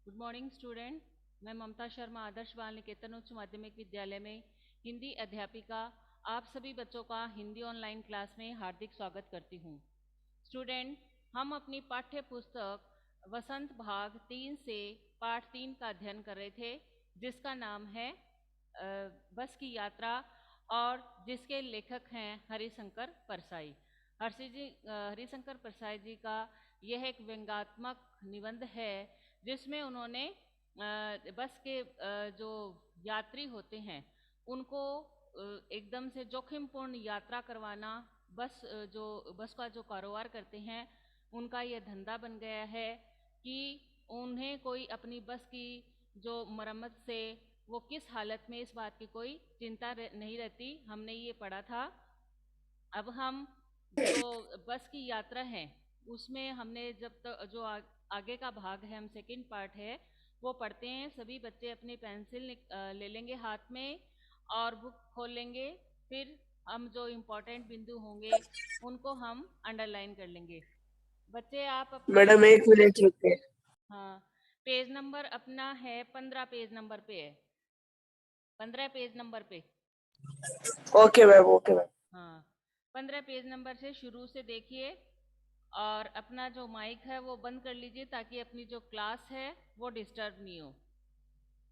Good morning student. मैं ममता शर्मा आदर्श बाल निकेतन उच्च माध्यमिक विद्यालय में हिंदी अध्यापिका आप सभी बच्चों का हिंदी ऑनलाइन क्लास में हार्दिक स्वागत करती हूँ। स्टूडेंट, हम अपनी पाठ्य पुस्तक वसंत भाग 3 से पाठ 3 का अध्ययन कर रहे थे, जिसका नाम है बस की यात्रा और जिसके लेखक हैं हरिशंकर परसाई। हरिशंकर परसाई जी का यह एक व्यंग्यात्मक निबंध है, जिसमें उन्होंने बस के जो यात्री होते हैं उनको एकदम से जोखिमपूर्ण यात्रा करवाना, जो बस का जो कारोबार करते हैं उनका यह धंधा बन गया है कि उन्हें कोई अपनी बस की जो मरम्मत से वो किस हालत में, इस बात की कोई चिंता नहीं रहती। हमने ये पढ़ा था। अब हम जो बस की यात्रा है उसमें हमने जब तक जो आगे का भाग है, हम सेकंड पार्ट है वो पढ़ते हैं। सभी बच्चे अपनी पेंसिल ले लेंगे हाथ में और बुक खोल लेंगे। फिर हम जो इम्पोर्टेंट बिंदु होंगे उनको हम अंडरलाइन कर लेंगे। बच्चे आप अपना मैडम 1 मिनट रुकिए। हाँ, पेज नंबर अपना है 15 पेज नंबर पे है, 15 पेज नंबर पे। Okay ma'am, okay ma'am. हाँ, 15 पेज नंबर से शुरू से देखिए और अपना जो माइक है वो बंद कर लीजिए ताकि अपनी जो क्लास है वो डिस्टर्ब नहीं हो।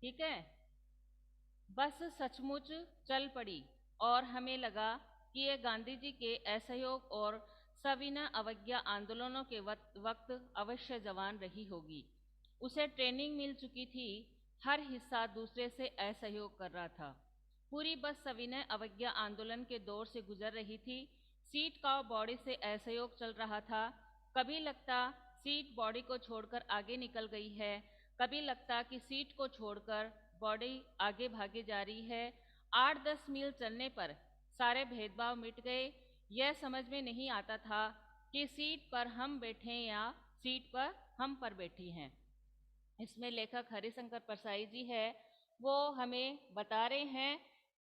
ठीक है। बस सचमुच चल पड़ी और हमें लगा कि ये गांधी जी के असहयोग और सविनय अवज्ञा आंदोलनों के वक्त अवश्य जवान रही होगी। उसे ट्रेनिंग मिल चुकी थी, हर हिस्सा दूसरे से असहयोग कर रहा था। पूरी बस सविनय अवज्ञा आंदोलन के दौर से गुजर रही थी। सीट का बॉडी से असहयोग चल रहा था। कभी लगता सीट बॉडी को छोड़कर आगे निकल गई है, कभी लगता कि सीट को छोड़कर बॉडी आगे भागे जा रही है। 8-10 मील चलने पर सारे भेदभाव मिट गए। यह समझ में नहीं आता था कि सीट पर हम बैठे या सीट पर हम पर बैठी हैं। इसमें लेखक हरिशंकर परसाई जी है, वो हमें बता रहे हैं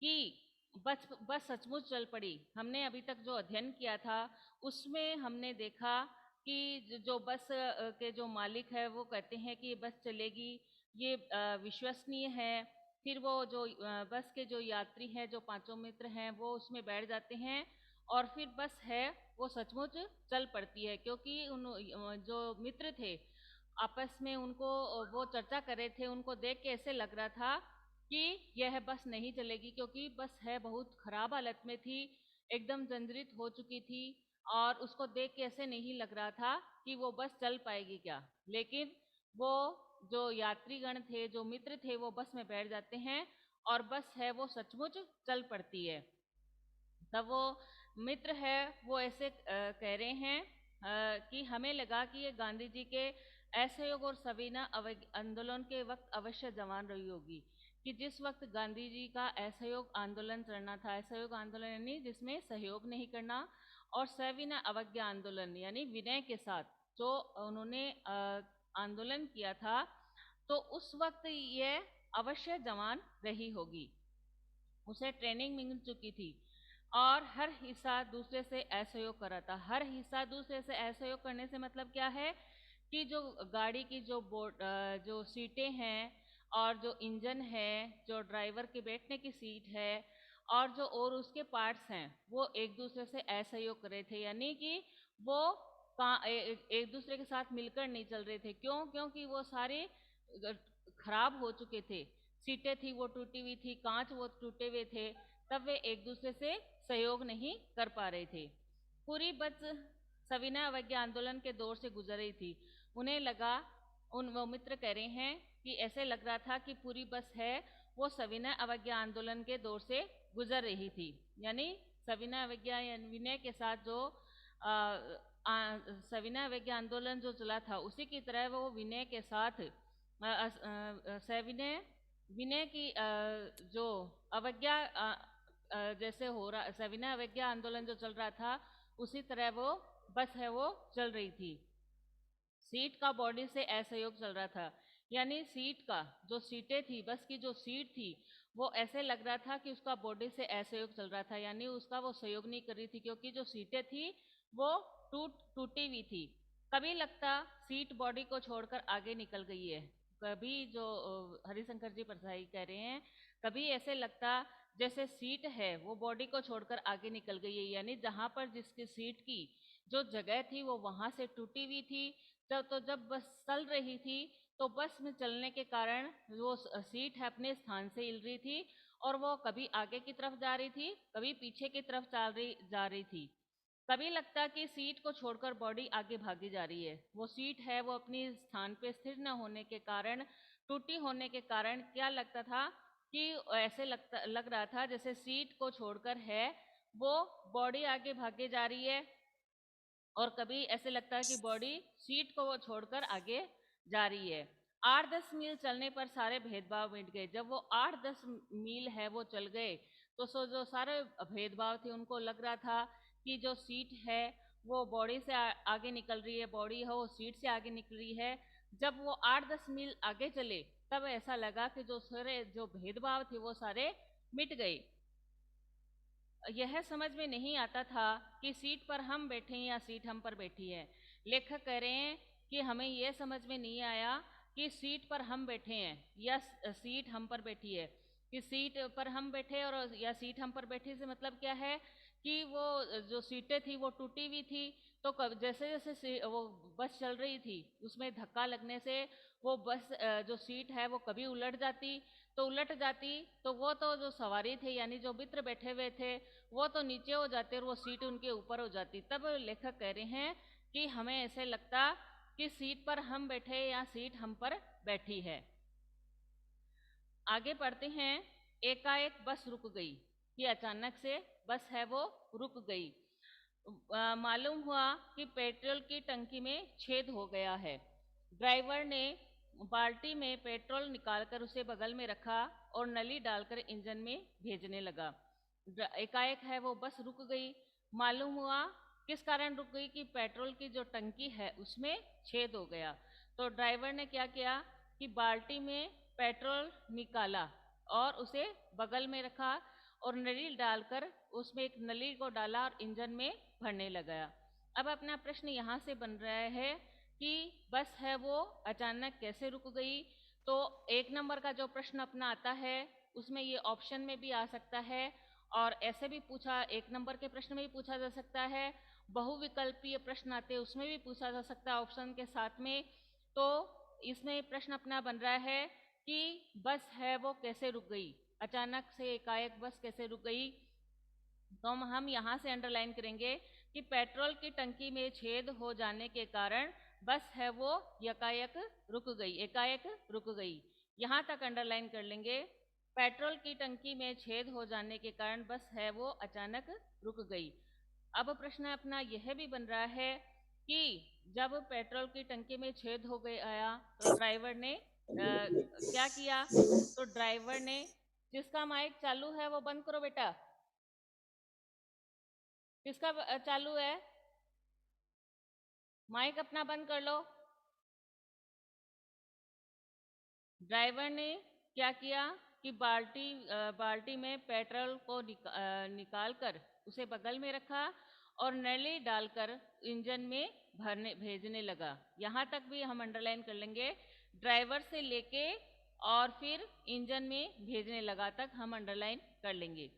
कि बस सचमुच चल पड़ी। हमने अभी तक जो अध्ययन किया था उसमें हमने देखा कि जो बस के जो मालिक है वो कहते हैं कि बस चलेगी, ये विश्वसनीय है। फिर वो जो बस के जो यात्री हैं, जो पांचों मित्र हैं, वो उसमें बैठ जाते हैं और फिर बस है वो सचमुच चल पड़ती है, क्योंकि उन जो मित्र थे आपस में उनको वो चर्चा कर रहे थे। उनको देख के ऐसे लग रहा था कि यह बस नहीं चलेगी, क्योंकि बस है बहुत खराब हालत में थी, एकदम जर्जरित हो चुकी थी और उसको देख के ऐसे नहीं लग रहा था कि वो बस चल पाएगी क्या। लेकिन वो जो यात्रीगण थे, जो मित्र थे, वो बस में बैठ जाते हैं और बस है वो सचमुच चल पड़ती है। तब वो मित्र है वो ऐसे कह रहे हैं कि हमें लगा कि ये गांधी जी के असहयोग और सविनय आंदोलन के वक्त अवश्य जवान रही होगी, कि जिस वक्त गांधी जी का असहयोग आंदोलन चलना था। असहयोग आंदोलन यानी जिसमें सहयोग नहीं करना, और सविनय अवज्ञा आंदोलन यानी विनय के साथ जो उन्होंने आंदोलन किया था, तो उस वक्त ये अवश्य जवान रही होगी। उसे ट्रेनिंग मिल चुकी थी और हर हिस्सा दूसरे से असहयोग कर रहा था। हर हिस्सा दूसरे से असहयोग करने से मतलब क्या है कि जो गाड़ी की जो जो सीटें हैं और जो इंजन है, जो ड्राइवर के बैठने की सीट है और जो और उसके पार्ट्स हैं, वो एक दूसरे से असहयोग कर रहे थे। यानी कि वो एक दूसरे के साथ मिलकर नहीं चल रहे थे। क्यों? क्योंकि वो सारे खराब हो चुके थे। सीटें थी वो टूटी हुई थी, कांच वो टूटे हुए थे, तब वे एक दूसरे से सहयोग नहीं कर पा रहे थे। पूरी बस सविनय अवज्ञा आंदोलन के दौर से गुजर रही थी। उन्हें लगा, वो मित्र कह रहे हैं कि ऐसे लग रहा था कि पूरी बस है वो सविनय अवज्ञा आंदोलन के दौर से गुजर रही थी। यानी सविनय अवज्ञा विनय के साथ जो सविनय अवज्ञा आंदोलन जो चला था, उसी की तरह वो विनय के साथ सविनय विनय की जो अवज्ञा जैसे हो रहा, सविनय अवज्ञा आंदोलन जो चल रहा था, उसी तरह वो बस है वो चल रही थी। सीट का बॉडी से असहयोग चल रहा था, यानी सीट का जो सीटें थी, बस की जो सीट थी, वो ऐसे लग रहा था कि उसका बॉडी से असहयोग चल रहा था, यानी उसका वो सहयोग नहीं कर रही थी, क्योंकि जो सीटें थी वो टूटी हुई थी। कभी लगता सीट बॉडी को छोड़कर आगे निकल गई है, कभी जो हरिशंकर जी परसाई कह रहे हैं, कभी ऐसे लगता जैसे सीट है वो बॉडी को छोड़कर आगे निकल गई है, यानी जहां पर जिसकी सीट की जो जगह थी वो वहां से टूटी हुई थी। जब बस चल रही थी तो बस में चलने के कारण वो सीट है अपने स्थान से हिल रही थी, और वो कभी आगे की तरफ जा रही थी, कभी पीछे की तरफ जा रही थी। कभी लगता कि सीट को छोड़कर बॉडी आगे भागी जा रही है। वो सीट है वो अपनी स्थान पे स्थिर न होने के कारण, टूटी होने के कारण क्या लगता था कि ऐसे लग रहा था जैसे सीट को छोड़कर है वो बॉडी आगे भागे जा रही है, और कभी ऐसे लगता है कि बॉडी सीट को वो छोड़कर आगे जा रही है। 8-10 मील चलने पर सारे भेदभाव मिट गए। जब वो 8-10 मील है वो चल गए तो जो सारे भेदभाव थे उनको लग रहा था कि जो सीट है वो बॉडी से आगे निकल रही है, बॉडी है वो सीट से आगे निकल रही है। जब वो 8-10 मील आगे चले तब ऐसा लगा कि जो सारे जो भेदभाव थे वो सारे मिट गए। यह समझ में नहीं आता था कि सीट पर हम बैठे हैं या सीट हम पर बैठी है। लेखक कह रहे हैं कि हमें यह समझ में नहीं आया कि सीट पर हम बैठे हैं या सीट हम पर बैठी है। कि सीट पर हम बैठे और या सीट हम पर बैठी से मतलब क्या है कि वो जो सीटें थी वो टूटी हुई थी, तो जैसे जैसे वो बस चल रही थी उसमें धक्का लगने से वो बस जो सीट है वो कभी उलट जाती, तो उलट जाती तो वो तो जो सवारी थे यानी जो मित्र बैठे हुए थे वो तो नीचे हो जाते और वो सीट उनके ऊपर हो जाती। तब लेखक कह रहे हैं कि हमें ऐसे लगता कि सीट पर हम बैठे या सीट हम पर बैठी है। आगे पढ़ते हैं। एकाएक बस रुक गई, कि अचानक से बस है वो रुक गई। मालूम हुआ कि पेट्रोल की टंकी में छेद हो गया है। ड्राइवर ने बाल्टी में पेट्रोल निकालकर उसे बगल में रखा और नली डालकर इंजन में भेजने लगा। एकाएक है वो बस रुक गई। मालूम हुआ किस कारण रुक गई, कि पेट्रोल की जो टंकी है उसमें छेद हो गया। तो ड्राइवर ने क्या किया कि बाल्टी में पेट्रोल निकाला और उसे बगल में रखा और नली डालकर उसमें एक नली को डाला और इंजन में भरने लगा। अब अपना प्रश्न यहाँ से बन रहा है कि बस है वो अचानक कैसे रुक गई। तो 1 नंबर का जो प्रश्न अपना आता है उसमें ये ऑप्शन में भी आ सकता है, और ऐसे भी पूछा 1 नंबर के प्रश्न में भी पूछा जा सकता है, बहुविकल्पीय प्रश्न आते हैं उसमें भी पूछा जा सकता है ऑप्शन के साथ में। तो इसमें प्रश्न अपना बन रहा है कि बस है वो कैसे रुक गई, अचानक से एकाएक बस कैसे रुक गई। तो हम यहाँ से अंडरलाइन करेंगे कि पेट्रोल की टंकी में छेद हो जाने के कारण बस है वो एकाएक रुक गई, एकाएक रुक गई। यहाँ तक अंडरलाइन कर लेंगे। पेट्रोल की टंकी में छेद हो जाने के कारण बस है वो अचानक रुक गई। अब प्रश्न अपना यह भी बन रहा है कि जब पेट्रोल की टंकी में छेद हो गया तो ड्राइवर ने क्या किया। तो ड्राइवर ने, जिसका माइक चालू है वो बंद करो बेटा, किसका चालू है, माइक अपना बंद कर लो। ड्राइवर ने क्या किया कि बाल्टी में पेट्रोल को निकाल कर उसे बगल में रखा और नली डालकर इंजन में भेजने लगा। यहाँ तक भी हम अंडरलाइन कर लेंगे। ड्राइवर से लेके और फिर इंजन में भेजने लगा तक हम अंडरलाइन कर लेंगे।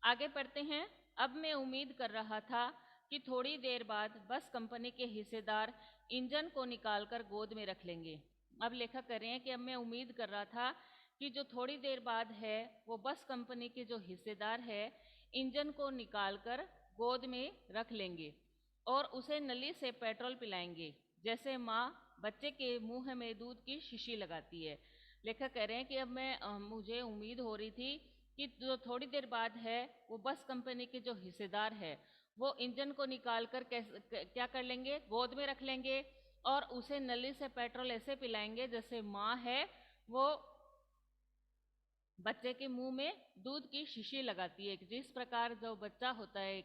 आगे पढ़ते हैं। अब मैं उम्मीद कर रहा था कि थोड़ी देर बाद बस कंपनी के हिस्सेदार इंजन को निकालकर गोद में रख लेंगे। अब लेखक कह रहे हैं कि अब मैं उम्मीद कर रहा था कि जो थोड़ी देर बाद है वो बस कंपनी के जो हिस्सेदार है इंजन को निकालकर गोद में रख लेंगे और उसे नली से पेट्रोल पिलाएंगे, जैसे माँ बच्चे के मुंह में दूध की शीशी लगाती है। लेखक कह रहे हैं कि अब मुझे उम्मीद हो रही थी कि जो थोड़ी देर बाद है वो बस कंपनी के जो हिस्सेदार है वो इंजन को निकालकर क्या कर लेंगे, गोद में रख लेंगे और उसे नली से पेट्रोल ऐसे पिलाएंगे जैसे माँ है वो बच्चे के मुंह में दूध की शीशी लगाती है। जिस प्रकार जो बच्चा होता है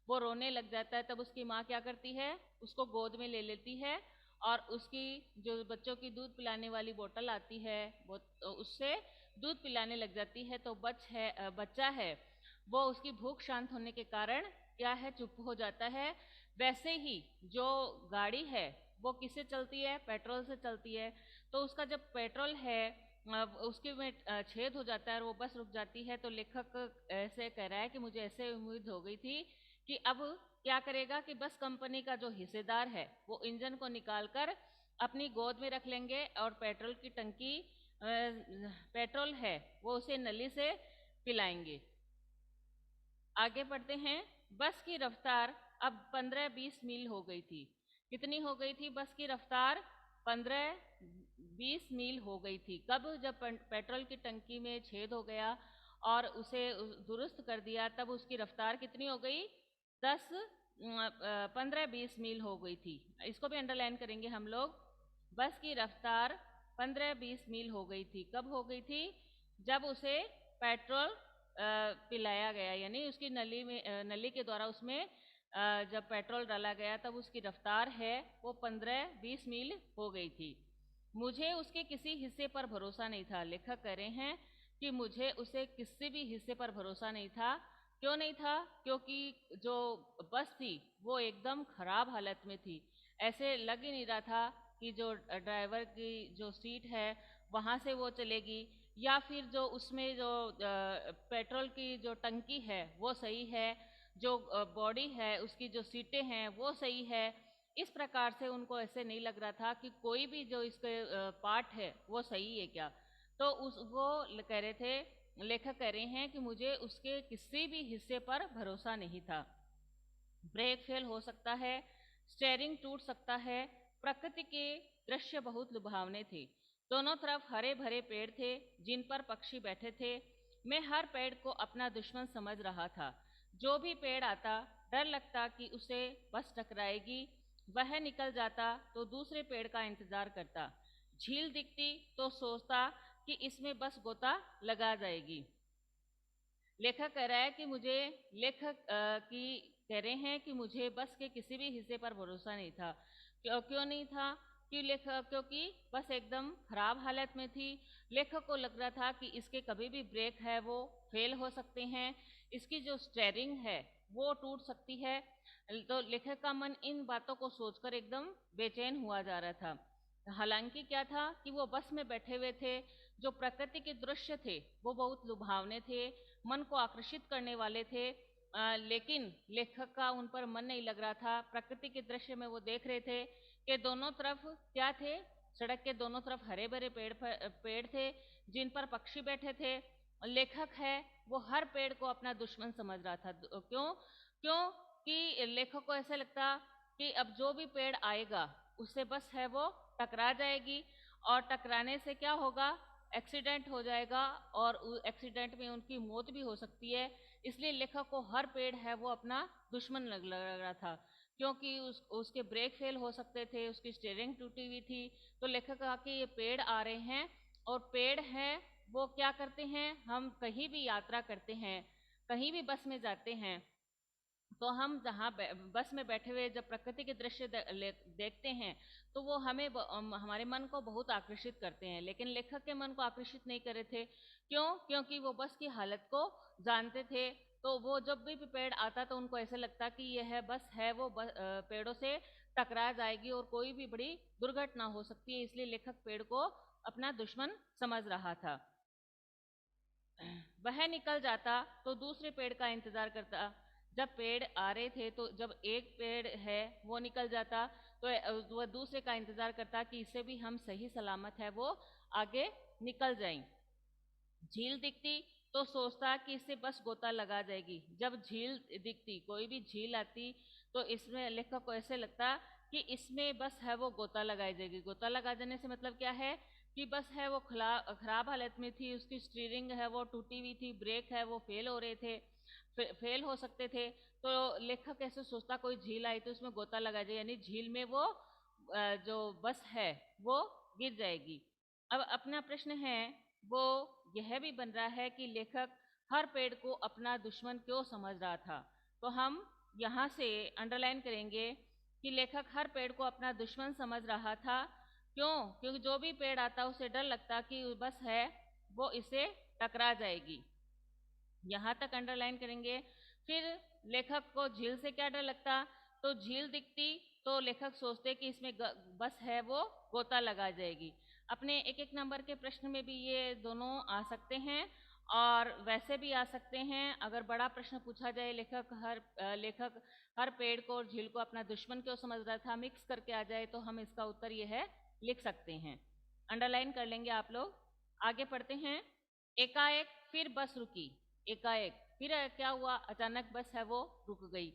वो रोने लग जाता है तब उसकी माँ क्या करती है, उसको गोद में ले लेती है और उसकी जो बच्चों की दूध पिलाने वाली बोतल आती है वो उससे दूध पिलाने लग जाती है। तो बच्चा है वो उसकी भूख शांत होने के कारण क्या है, चुप हो जाता है। वैसे ही जो गाड़ी है वो किससे चलती है? पेट्रोल से चलती है। तो उसका जब पेट्रोल है उसके में छेद हो जाता है और वो बस रुक जाती है, तो लेखक ऐसे कह रहा है कि मुझे ऐसे उम्मीद हो गई थी कि अब क्या करेगा कि बस कंपनी का जो हिस्सेदार है वो इंजन को निकालकर अपनी गोद में रख लेंगे और पेट्रोल की टंकी पेट्रोल है वो उसे नली से पिलाएंगे। आगे बढ़ते हैं। बस की रफ्तार अब 15-20 मील हो गई थी। कितनी हो गई थी बस की रफ्तार? 15-20 मील हो गई थी। कब? जब पेट्रोल की टंकी में छेद हो गया और उसे दुरुस्त कर दिया, तब उसकी रफ्तार कितनी हो गई? 15-20 मील हो गई थी। इसको भी अंडरलाइन करेंगे हम लोग। बस की रफ्तार 15-20 मील हो गई थी। कब हो गई थी? जब उसे पेट्रोल पिलाया गया, यानी उसकी नली में नली के द्वारा उसमें जब पेट्रोल डाला गया तब उसकी रफ्तार है वो 15-20 मील हो गई थी। मुझे उसके किसी हिस्से पर भरोसा नहीं था। लेखक कह रहे हैं कि मुझे उसे किसी भी हिस्से पर भरोसा नहीं था। क्यों नहीं था? क्योंकि जो बस थी वो एकदम खराब हालत में थी। ऐसे लग ही नहीं रहा था कि जो ड्राइवर की जो सीट है वहाँ से वो चलेगी, या फिर जो उसमें जो पेट्रोल की जो टंकी है वो सही है, जो बॉडी है उसकी जो सीटें हैं वो सही है। इस प्रकार से उनको ऐसे नहीं लग रहा था कि कोई भी जो इसके पार्ट है वो सही है क्या। तो उस वो कह रहे थे, लेखक कह रहे हैं कि मुझे उसके किसी भी हिस्से पर भरोसा नहीं था। ब्रेक फेल हो सकता है, स्टेयरिंग टूट सकता है। प्रकृति के दृश्य बहुत लुभावने थे। दोनों तरफ हरे भरे पेड़ थे जिन पर पक्षी बैठे थे। मैं हर पेड़ को अपना दुश्मन समझ रहा था। जो भी पेड़ आता डर लगता कि उसे बस टकराएगी। वह निकल जाता तो दूसरे पेड़ का इंतजार करता। झील दिखती तो सोचता कि इसमें बस गोता लगा जाएगी। लेखक कह रहा है कि मुझे लेखक की कह रहे हैं कि मुझे बस के किसी भी हिस्से पर भरोसा नहीं था। क्यों नहीं था? क्योंकि बस एकदम खराब हालत में थी। लेखक को लग रहा था कि इसके कभी भी ब्रेक है वो फेल हो सकते हैं, इसकी जो स्टेयरिंग है वो टूट सकती है। तो लेखक का मन इन बातों को सोचकर एकदम बेचैन हुआ जा रहा था। हालांकि क्या था कि वो बस में बैठे हुए थे। जो प्रकृति के दृश्य थे वो बहुत लुभावने थे, मन को आकर्षित करने वाले थे। लेकिन लेखक का उन पर मन नहीं लग रहा था। प्रकृति के दृश्य में वो देख रहे थे कि दोनों तरफ क्या थे? सड़क के दोनों तरफ हरे भरे पेड़ थे जिन पर पक्षी बैठे थे। लेखक है वो हर पेड़ को अपना दुश्मन समझ रहा था। क्यों? क्योंकि लेखक को ऐसा लगता कि अब जो भी पेड़ आएगा उससे बस है वो टकरा जाएगी, और टकराने से क्या होगा? एक्सीडेंट हो जाएगा और एक्सीडेंट में उनकी मौत भी हो सकती है। इसलिए लेखक को हर पेड़ है वो अपना दुश्मन लग रहा था, क्योंकि उसके ब्रेक फेल हो सकते थे, उसकी स्टीयरिंग टूटी हुई थी। तो लेखक कहा कि ये पेड़ आ रहे हैं, और पेड़ हैं वो क्या करते हैं? हम कहीं भी यात्रा करते हैं, कहीं भी बस में जाते हैं, तो हम जहाँ बस में बैठे हुए जब प्रकृति के दृश्य देखते हैं तो वो हमारे मन को बहुत आकर्षित करते हैं। लेकिन लेखक के मन को आकर्षित नहीं कर रहे थे। क्यों? क्योंकि वो बस की हालत को जानते थे। तो वो जब भी पेड़ आता तो उनको ऐसे लगता कि यह बस है वो पेड़ों से टकरा जाएगी और कोई भी बड़ी दुर्घटना हो सकती है। इसलिए लेखक पेड़ को अपना दुश्मन समझ रहा था। वह निकल जाता तो दूसरे पेड़ का इंतजार करता। जब पेड़ आ रहे थे तो जब एक पेड़ है वो निकल जाता तो वह दूसरे का इंतजार करता कि इससे भी हम सही सलामत है वो आगे निकल जाएं। झील दिखती तो सोचता कि इससे बस गोता लगा जाएगी। जब झील दिखती, कोई भी झील आती, तो इसमें लेखक को ऐसे लगता कि इसमें बस है वो गोता लगाई जाएगी। गोता लगा देने से मतलब क्या है कि बस है वो खराब हालत में थी, उसकी स्टीयरिंग है वो टूटी हुई थी, ब्रेक है वो फेल हो रहे थे, फेल हो सकते थे। तो लेखक ऐसे सोचता कोई झील आई तो उसमें गोता लगा जाए, यानी झील में वो जो बस है वो गिर जाएगी। अब अपना प्रश्न है वो यह भी बन रहा है कि लेखक हर पेड़ को अपना दुश्मन क्यों समझ रहा था। तो हम यहाँ से अंडरलाइन करेंगे कि लेखक हर पेड़ को अपना दुश्मन समझ रहा था। क्यों? क्योंकि जो भी पेड़ आता उसे डर लगता कि बस है वो इसे टकरा जाएगी। यहाँ तक अंडरलाइन करेंगे। फिर लेखक को झील से क्या डर लगता? तो झील दिखती तो लेखक सोचते कि इसमें बस है वो गोता लगा जाएगी। अपने एक एक नंबर के प्रश्न में भी ये दोनों आ सकते हैं और वैसे भी आ सकते हैं। अगर बड़ा प्रश्न पूछा जाए, लेखक हर पेड़ को और झील को अपना दुश्मन क्यों समझ रहा था, मिक्स करके आ जाए, तो हम इसका उत्तर ये है लिख सकते हैं। अंडरलाइन कर लेंगे आप लोग। आगे पढ़ते हैं। एकाएक फिर बस रुकी। एकाएक फिर क्या हुआ, अचानक बस है वो रुक गई।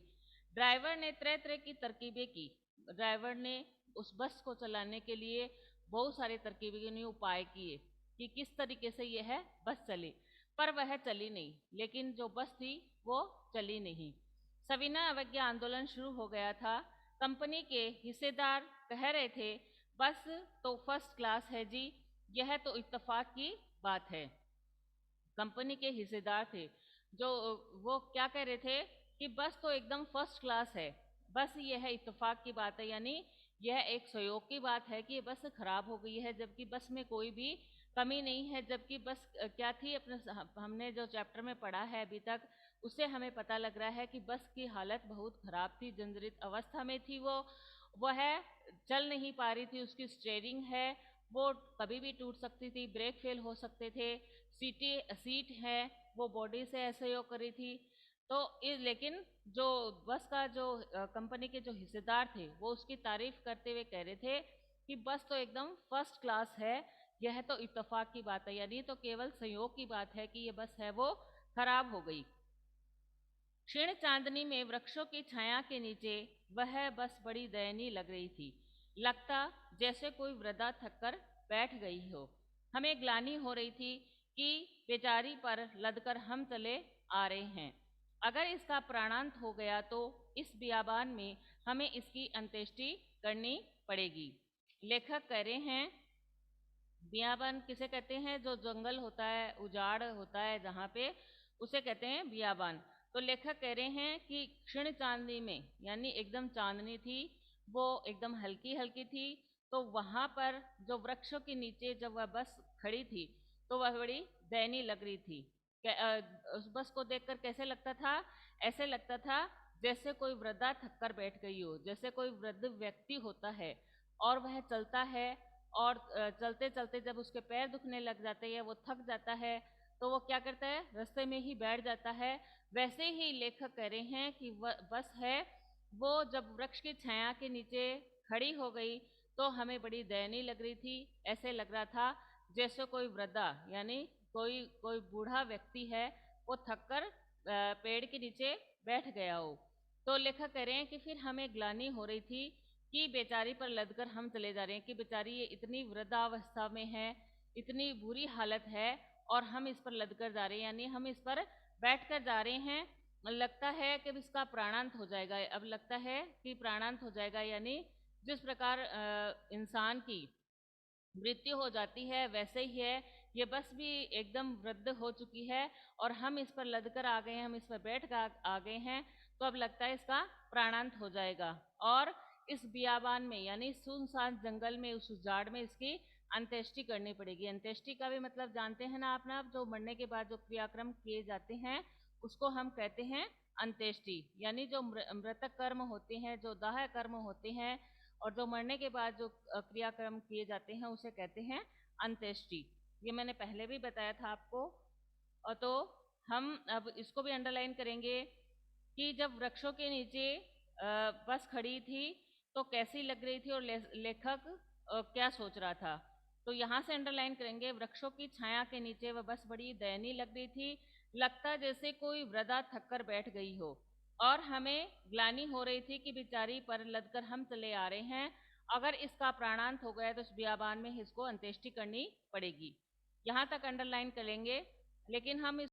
ड्राइवर ने तरह तरह की तरकीबें की। ड्राइवर ने उस बस को चलाने के लिए बहुत सारे तरकीबें, उपाय किए कि किस तरीके से यह बस चले, पर वह चली नहीं। लेकिन जो बस थी वो चली नहीं। सविनय अवज्ञा आंदोलन शुरू हो गया था। कंपनी के हिस्सेदार कह रहे थे बस तो फर्स्ट क्लास है जी, यह तो इत्तेफाक की बात है। कंपनी के हिस्सेदार थे जो, वो क्या कह रहे थे कि बस तो एकदम फर्स्ट क्लास है, बस यह इत्तेफाक की बात है, यानी यह एक सहयोग की बात है कि ये बस खराब हो गई है, जबकि बस में कोई भी कमी नहीं है। जबकि बस क्या थी, अपने हमने जो चैप्टर में पढ़ा है अभी तक, उससे हमें पता लग रहा है कि बस की हालत बहुत खराब थी, जर्जरित अवस्था में थी। वह चल नहीं पा रही थी। उसकी स्टीयरिंग है वो कभी भी टूट सकती थी, ब्रेक फेल हो सकते थे। सीट है वो बॉडी से असहयोग कर रही थी। तो लेकिन जो बस का जो कंपनी के जो हिस्सेदार थे वो उसकी तारीफ करते हुए कह रहे थे कि बस तो एकदम फर्स्ट क्लास है, यह तो इत्तेफाक की बात है, यानी तो केवल संयोग की बात है कि ये बस है वो खराब हो गई। क्षीण चांदनी में वृक्षों की छाया के नीचे वह बस बड़ी दयनीय लग रही थी। लगता जैसे कोई वृद्धा थककर बैठ गई हो। हमें ग्लानि हो रही थी कि बेचारी पर लदकर हम चले आ रहे हैं। अगर इसका प्राणांत हो गया तो इस बियाबान में हमें इसकी अंत्येष्टि करनी पड़ेगी। लेखक कह रहे हैं, बियाबान किसे कहते हैं, जो जंगल होता है, उजाड़ होता है जहाँ पे, उसे कहते हैं बियाबान। तो लेखक कह रहे हैं कि क्षीण चांदनी में, यानी एकदम चांदनी थी, वो एकदम हल्की हल्की थी, तो वहाँ पर जो वृक्षों के नीचे जब वह बस खड़ी थी तो वह बड़ी दयनीय लग रही थी। उस बस को देखकर कैसे लगता था, ऐसे लगता था जैसे कोई वृद्धा थककर बैठ गई हो, जैसे कोई वृद्ध व्यक्ति होता है और वह चलता है, और चलते चलते जब उसके पैर दुखने लग जाते हैं, वो थक जाता है, तो वो क्या करता है, रास्ते में ही बैठ जाता है। वैसे ही लेखक कह रहे हैं कि बस है वो जब वृक्ष की छाया के नीचे खड़ी हो गई तो हमें बड़ी दयनीय लग रही थी। ऐसे लग रहा था जैसे कोई वृद्धा, यानी कोई कोई बूढ़ा व्यक्ति है, वो थककर पेड़ के नीचे बैठ गया हो। तो लेखक कह रहे हैं कि फिर हमें ग्लानि हो रही थी कि बेचारी पर लदकर हम चले जा रहे हैं, कि बेचारी ये इतनी वृद्धावस्था में है, इतनी बुरी हालत है, और हम इस पर लदकर जा रहे हैं, यानी हम इस पर बैठकर जा रहे हैं। लगता है कि इसका प्राणांत हो जाएगा। अब लगता है कि प्राणांत हो जाएगा, यानी जिस प्रकार इंसान की मृत्यु हो जाती है वैसे ही है, ये बस भी एकदम वृद्ध हो चुकी है और हम इस पर लदकर आ गए हैं, हम इस पर बैठ कर आ गए हैं, तो अब लगता है इसका प्राणांत हो जाएगा और इस बियाबान में, यानी सुनसान जंगल में, उस उजाड़ में इसकी अंत्येष्टि करनी पड़ेगी। अंत्येष्टि का भी मतलब जानते हैं ना आप ना, जो मरने के बाद जो क्रियाक्रम किए जाते हैं उसको हम कहते हैं अंत्येष्टि। यानी जो मृतक कर्म होते हैं, जो दाह कर्म होते हैं, और जो मरने के बाद जो क्रियाक्रम किए जाते हैं उसे कहते हैं अंत्येष्टि। ये मैंने पहले भी बताया था आपको। और तो हम अब इसको भी अंडरलाइन करेंगे कि जब वृक्षों के नीचे बस खड़ी थी तो कैसी लग रही थी और लेखक क्या सोच रहा था। तो यहाँ से अंडरलाइन करेंगे, वृक्षों की छाया के नीचे वह बस बड़ी दयनीय लग रही थी, लगता जैसे कोई वृद्धा थककर बैठ गई हो, और हमें ग्लानि हो रही थी कि बेचारी पर लदकर हम चले आ रहे हैं। अगर इसका प्राणांत हो गया तो इस बियाबान में इसको अंत्येष्टि करनी पड़ेगी। यहाँ तक अंडरलाइन करेंगे, लेकिन हम